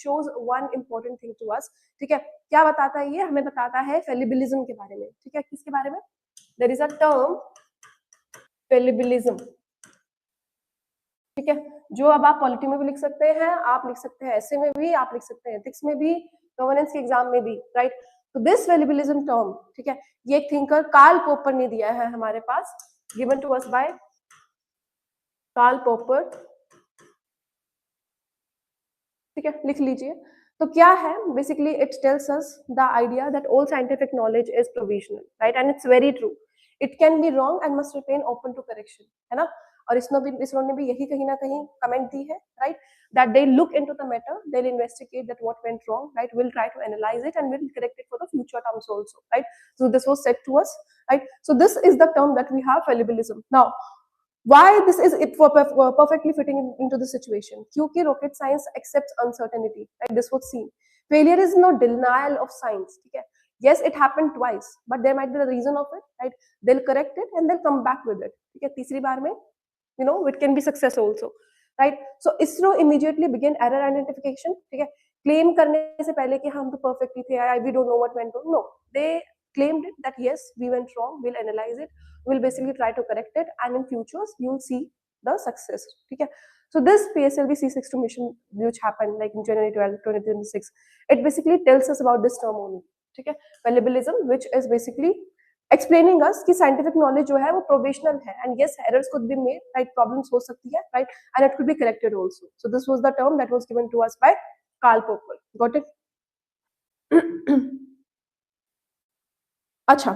shows one important thing to us. ठीक है, क्या बताता है ये? हमें बताता है फेलिबिलिज्म के बारे में. ठीक है, किसके बारे में? There is a term फेलिबिलिज्म. ठीक है, जो अब आप पॉलिटी में भी लिख सकते हैं, आप लिख सकते हैं ऐसे में भी, आप लिख सकते हैं एथिक्स में भी, गवर्नेंस के एग्जाम में भी, राइट. तो दिस फेलिबिलिज्म टर्म, ठीक है, ये एक थिंकर कार्ल पॉपर ने दिया है हमारे पास, given to us by Karl Popper. ठीक है, लिख लीजिए. तो क्या है basically? It tells us the idea that all scientific knowledge is provisional, right, and it's very true. It can be wrong and must remain open to correction, है ना. और इसरो ने भी यही कहीं ना कहीं कमेंट दी है, right, that they look into the matter, they'll investigate that what went wrong, right, we'll try to analyze it and we'll correct it for the future terms also, right. So this was said to us, right. So this is the term that we have, fallibilism. Now why this is it perfectly fitting into the situation? Kyunki rocket science accepts uncertainty, right. This was seen. Failure is no denial of science, okay. Yes, it happened twice, but there might be the reason of it, right. They'll correct it and they'll come back with it, okay. तीसरी बार में, you know, it can be success also, right. So ISRO immediately began error identification, ठीक है. Claim करने से पहले कि हम तो perfectly थे, we don't know what went wrong. No, they claimed it that yes, we went wrong. We'll analyze it. We'll basically try to correct it, and in futures you'll see the success. ठीक है. So this PSLV C62 mission, which happened like in January 12, 2026, it basically tells us about this term only. ठीक है, fallibilism, which is basically explaining us कि scientific knowledge जो है वो provisional है, and yes, errors could be made, right, problems हो सकती है, right, and it could be corrected also. So this was the term that was given to us by Karl Popper. Got it? अच्छा,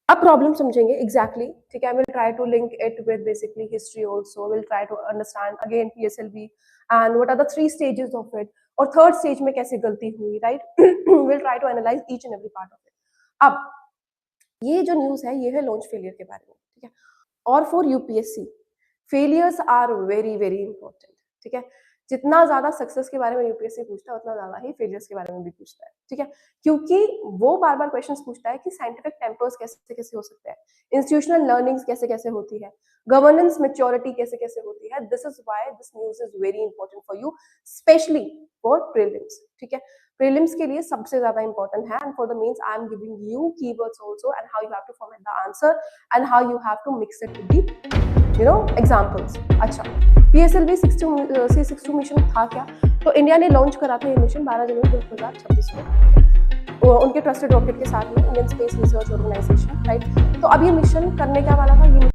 अब problem समझेंगे exactly, ठीक है. we'll try to link it with basically history also. we'll try to understand again PSLV and what are the 3 stages of it, और third stage में कैसे गलती हुई, right. we'll try to analyze each and every part of it. अब ये जो news है ये है लॉन्च फेलियर के बारे में, ठीक है. और for UPSC failures are very very important, ठीक है. जितना ज्यादा सक्सेस के बारे में यूपीएससी पूछता है उतना ज्यादा ही फेलियर्स के बारे में भी पूछता है, ठीक है. क्योंकि वो बार बार क्वेश्चंस पूछता है कि साइंटिफिक टेम्पर्स कैसे कैसे हो सकते हैं, इंस्टीट्यूशनल लर्निंग्स कैसे कैसे होती है, गवर्नेंस मैच्योरिटी कैसे कैसे होती है. This is why this news is very important for you, especially for prelims, ठीक है. प्रीलिम्स के लिए सबसे ज्यादा इंपॉर्टेंट है, and for the mains I am giving you keywords also and how you have to format the answer and how you have to mix it with the, you know, examples. अच्छा, PSLV C62 mission था क्या? तो India ने launch करा था ये mission 12 जनवरी 2026 में उनके ट्रस्टेड रॉकेट के साथ में, Indian Space Research Organisation, right. तो अब ये मिशन करने क्या वाला था? ये